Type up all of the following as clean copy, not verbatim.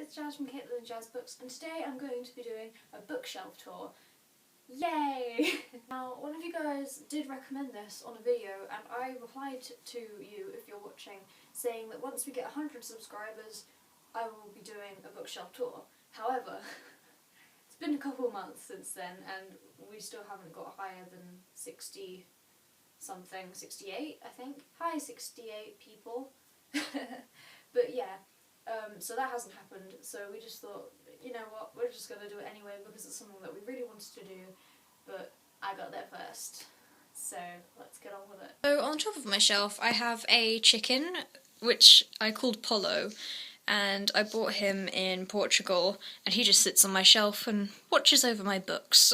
it's Jazz from Caitlin Jazz Books, and today I'm going to be doing a bookshelf tour. Yay! Now, one of you guys did recommend this on a video, and I replied to you, if you're watching, saying that once we get 100 subscribers, I will be doing a bookshelf tour. However, it's been a couple of months since then, and we still haven't got higher than 60 something, 68 I think. Hi 68 people. But yeah, so that hasn't happened, so we just thought, you know what, we're just going to do it anyway because it's something that we really wanted to do, but I got there first, so let's get on with it. So on top of my shelf I have a chicken, which I called Polo, and I bought him in Portugal, and he just sits on my shelf and watches over my books.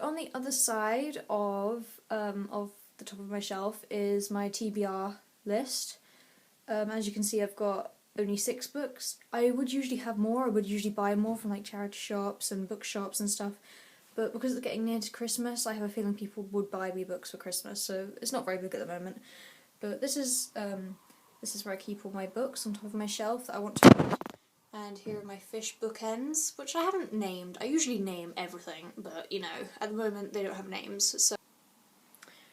On the other side of the top of my shelf is my TBR list. As you can see, I've got only 6 books. I would usually have more. I would usually buy more from like charity shops and bookshops and stuff, but because it's getting near to Christmas, I have a feeling people would buy me books for Christmas, so it's not very big at the moment. But this is where I keep all my books, on top of my shelf that I want to read. And here are my fish bookends, which I haven't named. I usually name everything, but you know, at the moment they don't have names.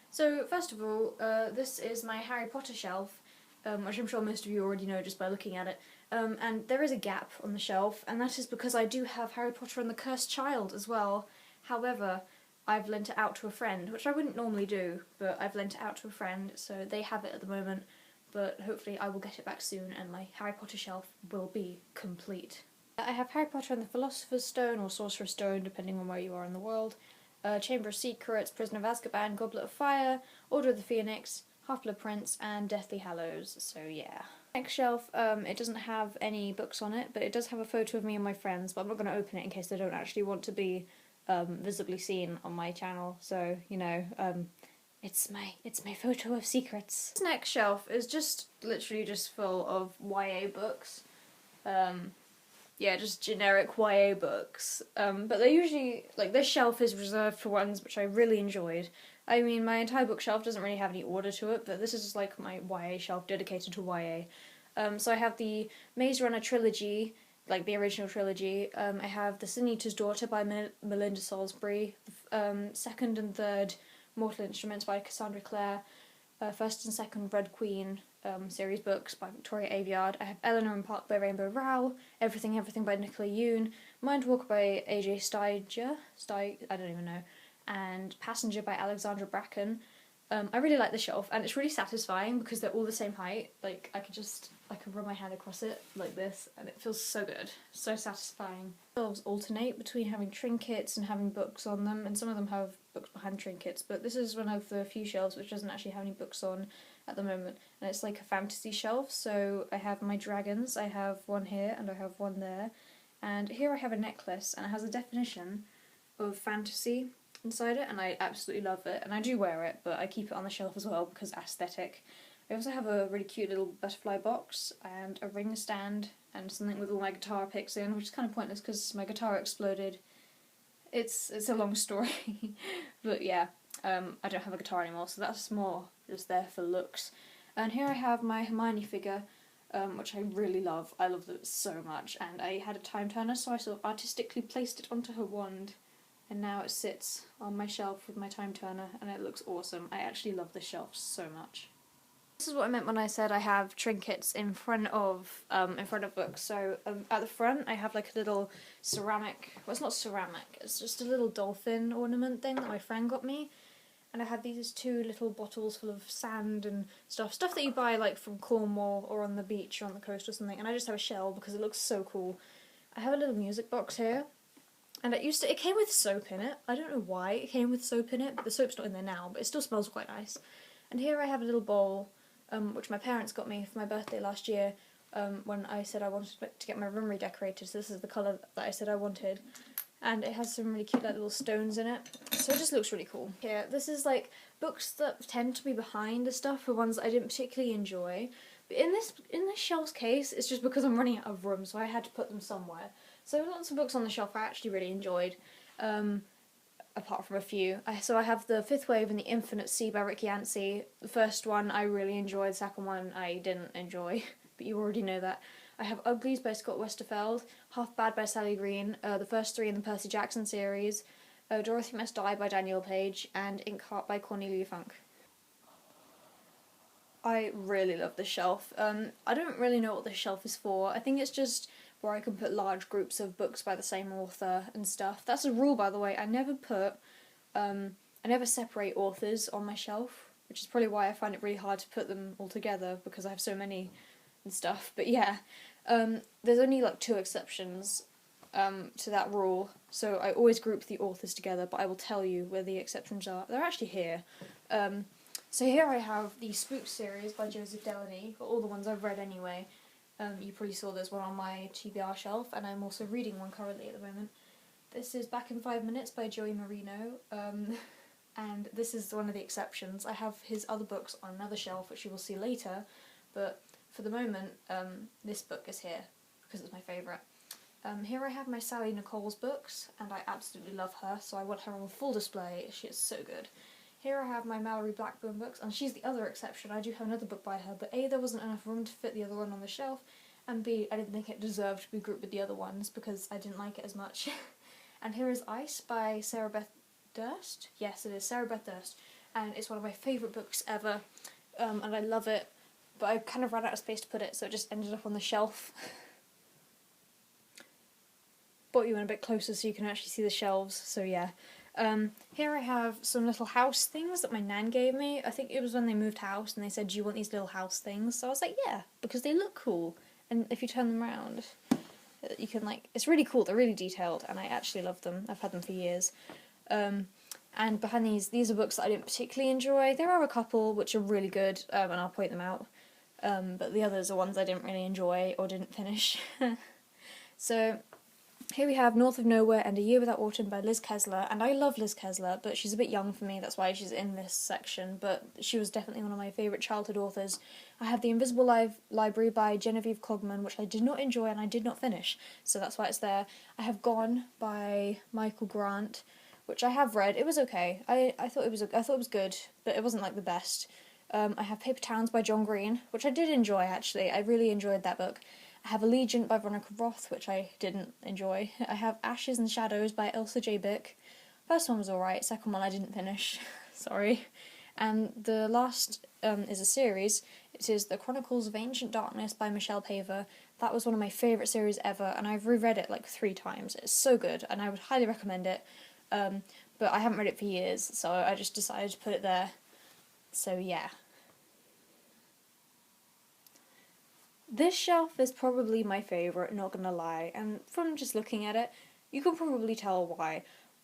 So first of all, this is my Harry Potter shelf, which I'm sure most of you already know just by looking at it. And there is a gap on the shelf, and that is because I do have Harry Potter and the Cursed Child as well. However, I've lent it out to a friend, which I wouldn't normally do, but I've lent it out to a friend, so they have it at the moment. But hopefully I will get it back soon and my Harry Potter shelf will be complete. I have Harry Potter and the Philosopher's Stone, or Sorcerer's Stone, depending on where you are in the world. Chamber of Secrets, Prisoner of Azkaban, Goblet of Fire, Order of the Phoenix, Half-Blood Prince, and Deathly Hallows, so yeah. Next shelf, it doesn't have any books on it, but it does have a photo of me and my friends, but I'm not going to open it in case they don't actually want to be visibly seen on my channel, so, you know, it's my photo of secrets. This next shelf is just literally just full of YA books. Yeah, just generic YA books. But they're usually, like, this shelf is reserved for ones which I really enjoyed. I mean, my entire bookshelf doesn't really have any order to it, but this is like my YA shelf dedicated to YA. So I have the Maze Runner trilogy, like the original trilogy. I have The Sin Eater's Daughter by Melinda Salisbury, second and third Mortal Instruments by Cassandra Clare, first and second Red Queen series books by Victoria Aveyard. I have Eleanor and Park by Rainbow Rowell, Everything Everything by Nicola Yoon, Mindwalker by AJ Steiger, I don't even know, and Passenger by Alexandra Bracken. I really like the shelf, and it's really satisfying because they're all the same height. Like, I can run my hand across it like this, and it feels so good, so satisfying. Shelves alternate between having trinkets and having books on them, and some of them have books behind trinkets, but this is one of the few shelves which doesn't actually have any books on at the moment, and it's like a fantasy shelf. So I have my dragons, I have one here and I have one there, and here I have a necklace, and it has a definition of fantasy inside it, and I absolutely love it, and I do wear it, but I keep it on the shelf as well because aesthetic. I also have a really cute little butterfly box and a ring stand and something with all my guitar picks in, which is kind of pointless because my guitar exploded. It's a long story, but yeah, I don't have a guitar anymore, so that's more just there for looks. And here I have my Hermione figure, which I really love. I love it so much, and I had a time turner, so I sort of artistically placed it onto her wand, and now it sits on my shelf with my time turner, and it looks awesome. I actually love this shelf so much. This is what I meant when I said I have trinkets in front of books. So at the front I have like a little ceramic, well, it's not ceramic, it's just a little dolphin ornament thing that my friend got me. And I have these 2 little bottles full of sand and stuff that you buy like from Cornwall or on the beach or on the coast or something, and I just have a shell because it looks so cool. I have a little music box here, and it came with soap in it. I don't know why it came with soap in it, but the soap's not in there now, but it still smells quite nice. And here I have a little bowl, which my parents got me for my birthday last year, when I said I wanted to get my room redecorated, so this is the colour that I said I wanted. And it has some really cute like little stones in it, so it just looks really cool. Here, this is like books that tend to be behind the stuff for ones that I didn't particularly enjoy. But in this shelf's case, it's just because I'm running out of room, so I had to put them somewhere. So lots of books on the shelf I actually really enjoyed, apart from a few. So I have The Fifth Wave and The Infinite Sea by Rick Yancey. The first one I really enjoyed, the second one I didn't enjoy, but you already know that. I have Uglies by Scott Westerfeld, Half Bad by Sally Green, the first 3 in the Percy Jackson series, Dorothy Must Die by Danielle Page, and Inkheart by Cornelia Funk. I really love this shelf. I don't really know what this shelf is for. I think it's just where I can put large groups of books by the same author and stuff. That's a rule, by the way. I never separate authors on my shelf, which is probably why I find it really hard to put them all together, because I have so many and stuff. But yeah, there's only like 2 exceptions to that rule, so I always group the authors together, but I will tell you where the exceptions are. They're actually here. So here I have the Spook series by Joseph Delaney, got all the ones I've read anyway. You probably saw there's one on my TBR shelf, and I'm also reading one currently at the moment. This is Back in 5 Minutes by Joey Marino, and this is one of the exceptions. I have his other books on another shelf, which you will see later, but for the moment, this book is here, because it's my favourite. Here I have my Sally Nichols books, and I absolutely love her, so I want her on full display. She is so good. Here I have my Mallory Blackburn books, and she's the other exception. I do have another book by her, but A, there wasn't enough room to fit the other one on the shelf, and B, I didn't think it deserved to be grouped with the other ones because I didn't like it as much. And here is Ice by Sarah Beth Durst. Yes, it is Sarah Beth Durst, and it's one of my favourite books ever, and I love it, but I kind of ran out of space to put it, so it just ended up on the shelf. Brought you in a bit closer so you can actually see the shelves, so yeah. Here I have some little house things that my nan gave me. I think it was when they moved house and they said, do you want these little house things? So I was like, yeah, because they look cool. And if you turn them around, you can it's really cool. They're really detailed and I actually love them. I've had them for years. And behind these are books that I didn't particularly enjoy. There are a couple which are really good, and I'll point them out. But the others are ones I didn't really enjoy or didn't finish. So here we have North of Nowhere and A Year Without Autumn by Liz Kessler, and I love Liz Kessler, but she's a bit young for me, that's why she's in this section, but she was definitely one of my favourite childhood authors. I have The Invisible Library by Genevieve Cogman, which I did not enjoy and I did not finish, so that's why it's there. I have Gone by Michael Grant, which I have read. It was okay. I thought it was good, but it wasn't the best. I have Paper Towns by John Green, which I did enjoy actually. I really enjoyed that book. I have Allegiant by Veronica Roth, which I didn't enjoy. I have Ashes and Shadows by Elsa J. Bick. First one was alright, second one I didn't finish. Sorry. And the last is a series. It is The Chronicles of Ancient Darkness by Michelle Paver. That was one of my favourite series ever, and I've reread it 3 times. It's so good, and I would highly recommend it. But I haven't read it for years, so I just decided to put it there. So yeah. This shelf is probably my favourite, not gonna lie, and from just looking at it, you can probably tell why.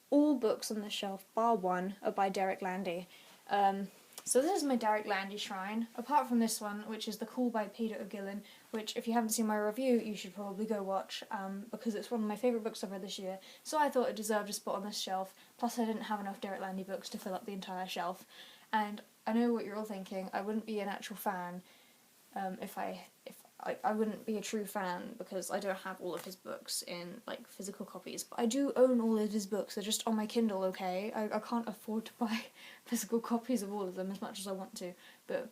All books on this shelf, bar one, are by Derek Landy. So this is my Derek Landy shrine, apart from this one, which is The Call by Peter O'Gillen, which if you haven't seen my review, you should probably go watch, because it's one of my favourite books I've read this year, so I thought it deserved a spot on this shelf, plus I didn't have enough Derek Landy books to fill up the entire shelf. And I know what you're all thinking, I wouldn't be an actual fan if I wouldn't be a true fan because I don't have all of his books in physical copies, but I do own all of his books. They're just on my Kindle, okay? I can't afford to buy physical copies of all of them as much as I want to, but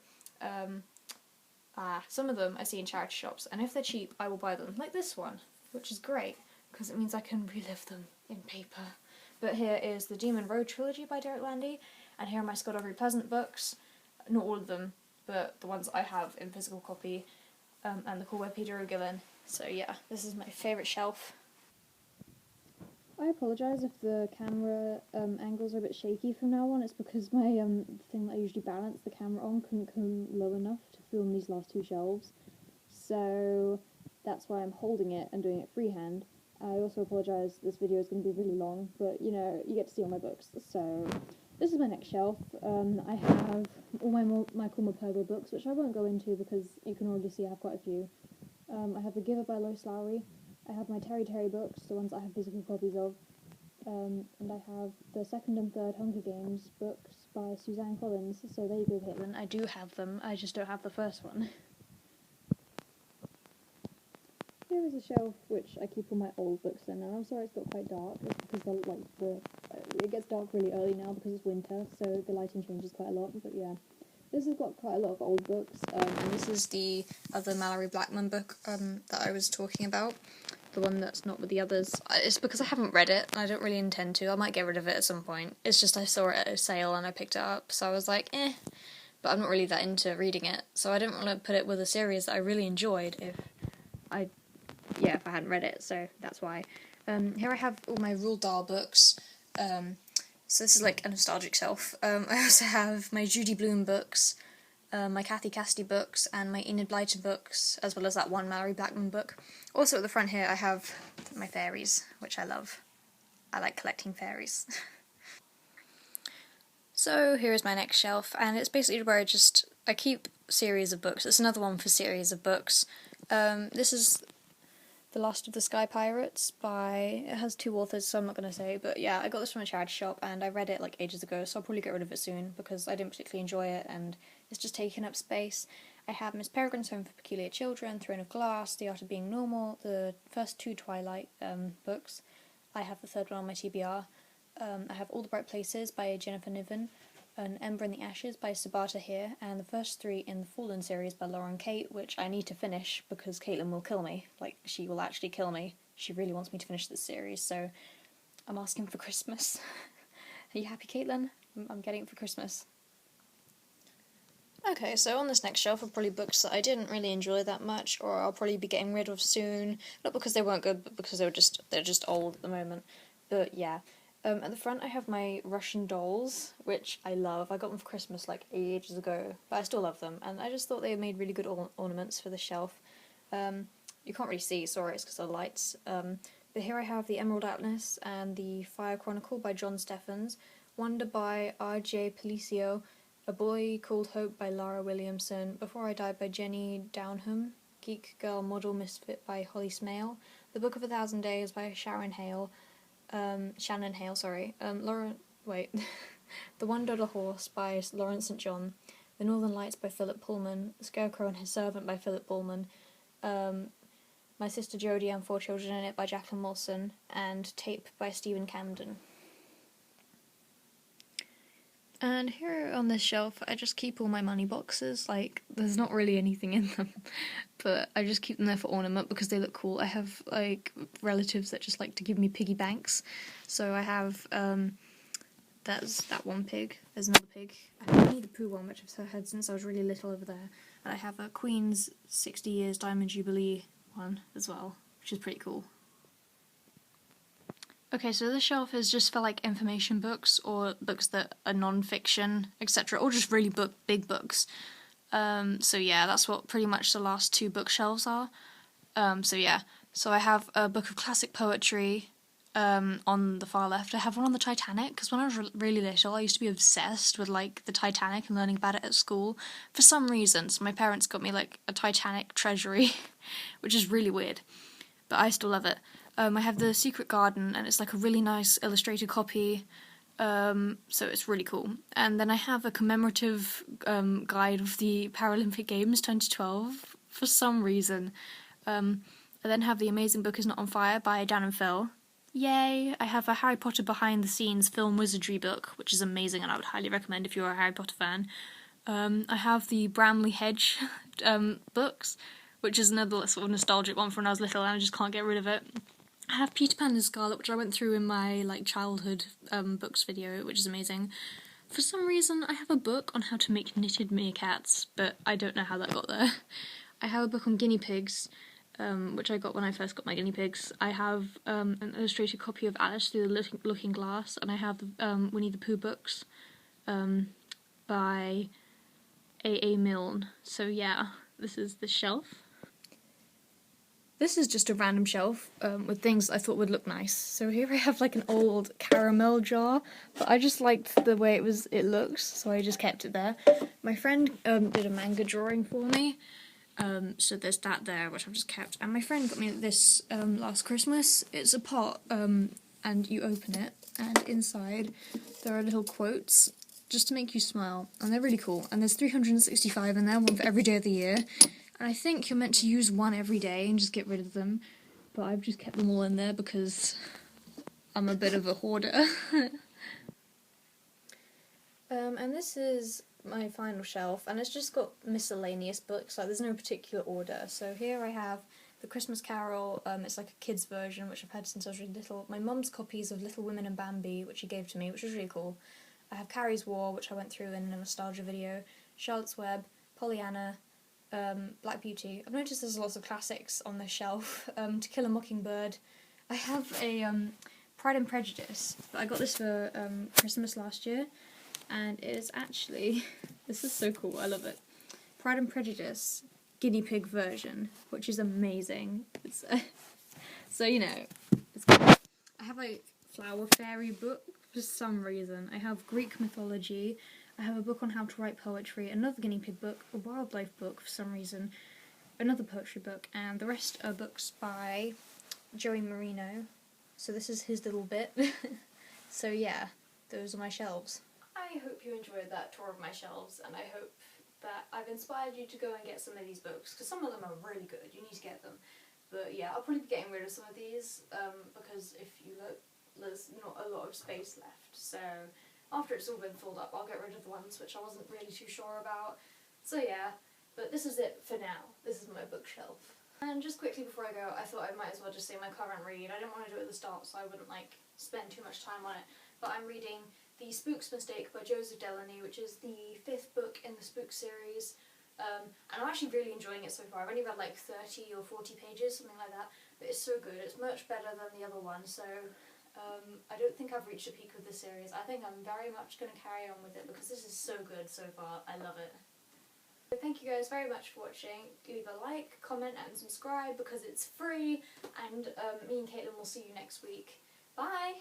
some of them I see in charity shops, and if they're cheap I will buy them, like this one, which is great because it means I can relive them in paper. But here is the Demon Road trilogy by Derek Landy, and here are my Scott Aubrey Pleasant books, not all of them, but the ones I have in physical copy. And The Call by Peter O'Gillen. So yeah, this is my favourite shelf. I apologise if the camera angles are a bit shaky from now on. It's because my thing that I usually balance the camera on couldn't come low enough to film these last 2 shelves. So that's why I'm holding it and doing it freehand. I also apologise, this video is going to be really long, but you know, you get to see all my books. So this is my next shelf. I have all my Michael Morpurgo books, which I won't go into because you can already see I have quite a few. I have The Giver by Lois Lowry. I have my Terry books, the ones I have physical copies of. And I have the 2nd and 3rd Hunger Games books by Suzanne Collins. So there you go, Caitlin. I do have them, I just don't have the first one. Here is a shelf which I keep all my old books in, and I'm sorry it's got quite dark. It's because it gets dark really early now because it's winter, so the lighting changes quite a lot. But yeah, this has got quite a lot of old books, and this is the other Mallory Blackman book that I was talking about. The one that's not with the others. It's because I haven't read it, and I don't really intend to. I might get rid of it at some point. It's just I saw it at a sale and I picked it up, so I was like, eh. But I'm not really that into reading it, so I didn't want to put it with a series that I really enjoyed if I hadn't read it, so that's why. Here I have all my Roald Dahl books. So this is like a nostalgic shelf. I also have my Judy Blume books, my Kathy Cassidy books, and my Enid Blyton books, as well as that one Mallory Blackman book. Also at the front here I have my fairies, which I love. I like collecting fairies. So here is my next shelf, and it's basically where I keep series of books. It's another one for series of books. This is The Last of the Sky Pirates it has 2 authors, so I'm not going to say, but yeah, I got this from a charity shop, and I read it like ages ago, so I'll probably get rid of it soon, because I didn't particularly enjoy it, and it's just taking up space. I have Miss Peregrine's Home for Peculiar Children, Throne of Glass, The Art of Being Normal, the first 2 Twilight books. I have the 3rd one on my TBR. I have All the Bright Places by Jennifer Niven, An Ember in the Ashes by Sabata Here, and the first 3 in the Fallen series by Lauren Kate, which I need to finish because Caitlin will kill me. Like, she will actually kill me. She really wants me to finish this series, so I'm asking for Christmas. Are you happy, Caitlin? I'm getting it for Christmas. Okay, so on this next shelf are probably books that I didn't really enjoy that much, or I'll probably be getting rid of soon. Not because they weren't good, but because they're just old at the moment. But yeah. At the front I have my Russian dolls, which I love. I got them for Christmas like ages ago, but I still love them, and I just thought they made really good ornaments for the shelf. You can't really see, sorry, it's because of the lights. But here I have the Emerald Atlas and the Fire Chronicle by John Stephens, Wonder by R.J. Palicio, A Boy Called Hope by Lara Williamson, Before I Died by Jenny Downham, Geek Girl Model Misfit by Holly Smale, The Book of a Thousand Days by Shannon Hale, The One-Dollar Horse by Lawrence St. John, The Northern Lights by Philip Pullman, The Scarecrow and His Servant by Philip Pullman, My Sister Jodie and Four Children in It by Jacqueline Wilson, and Tape by Stephen Camden. And here on this shelf, I just keep all my money boxes. Like, there's not really anything in them, but I just keep them there for ornament because they look cool. I have, like, relatives that just like to give me piggy banks. So I have, that's that one pig. There's another pig. I have a Winnie the Pooh one, which I've had since I was really little over there. And I have a Queen's 60 Years Diamond Jubilee one as well, which is pretty cool. Okay, so this shelf is just for like information books or books that are non-fiction, etc., or just really big books. So yeah, that's what pretty much the last 2 bookshelves are. So yeah, so I have a book of classic poetry on the far left. I have one on the Titanic, because when I was really little, I used to be obsessed with like the Titanic and learning about it at school. For some reason, so my parents got me like a Titanic treasury, which is really weird, but I still love it. I have The Secret Garden, and it's like a really nice illustrated copy, so it's really cool. And then I have a commemorative guide of the Paralympic Games 2012, for some reason. I then have The Amazing Book Is Not on Fire by Dan and Phil. Yay! I have a Harry Potter behind-the-scenes film wizardry book, which is amazing, and I would highly recommend if you're a Harry Potter fan. I have the Bramley Hedge books, which is another sort of nostalgic one from when I was little, and I just can't get rid of it. I have Peter Pan and Scarlet, which I went through in my like childhood books video, which is amazing. For some reason, I have a book on how to make knitted meerkats, but I don't know how that got there. I have a book on guinea pigs, which I got when I first got my guinea pigs. I have an illustrated copy of Alice Through the Looking Glass, and I have the Winnie the Pooh books by A.A. Milne. So yeah, this is the shelf. This is just a random shelf with things I thought would look nice. So here I have like an old caramel jar, but I just liked the way it looks, so I just kept it there. My friend did a manga drawing for me, so there's that there, which I've just kept. And my friend got me this last Christmas. It's a pot, and you open it, and inside there are little quotes just to make you smile, and they're really cool. And there's 365 in there, one for every day of the year. And I think you're meant to use one every day and just get rid of them, but I've just kept them all in there because I'm a bit of a hoarder. And this is my final shelf, and it's just got miscellaneous books, like there's no particular order. So here I have The Christmas Carol, it's like a kid's version, which I've had since I was really little. My mum's copies of Little Women and Bambi, which she gave to me, which was really cool. I have Carrie's War, which I went through in a nostalgia video, Charlotte's Web, Pollyanna, Black Beauty. I've noticed there's lots of classics on this shelf. To Kill a Mockingbird. I have a Pride and Prejudice, but I got this for Christmas last year, and it is actually, this is so cool, I love it. Pride and Prejudice guinea pig version, which is amazing. It's so, you know, it's cool. I have a Flower Fairy book for some reason. I have Greek mythology. I have a book on how to write poetry, another guinea pig book, a wildlife book for some reason, another poetry book, and the rest are books by Joey Marino. So this is his little bit. So yeah, those are my shelves. I hope you enjoyed that tour of my shelves, and I hope that I've inspired you to go and get some of these books, because some of them are really good. You need to get them. But yeah, I'll probably be getting rid of some of these, because if you look, there's not a lot of space left. So after it's all been filled up, I'll get rid of the ones which I wasn't really too sure about. So yeah, but this is it for now. This is my bookshelf. And just quickly before I go, I thought I might as well just say my current read. I didn't want to do it at the start so I wouldn't like spend too much time on it, but I'm reading The Spook's Mistake by Joseph Delaney, which is the 5th book in the Spook series, and I'm actually really enjoying it so far. I've only read like 30 or 40 pages, something like that, but it's so good. It's much better than the other one, so I don't think I've reached a peak of the series. I think I'm very much going to carry on with it because this is so good so far. I love it. So thank you guys very much for watching. Leave a like, comment and subscribe because it's free, and me and Caitlin will see you next week. Bye!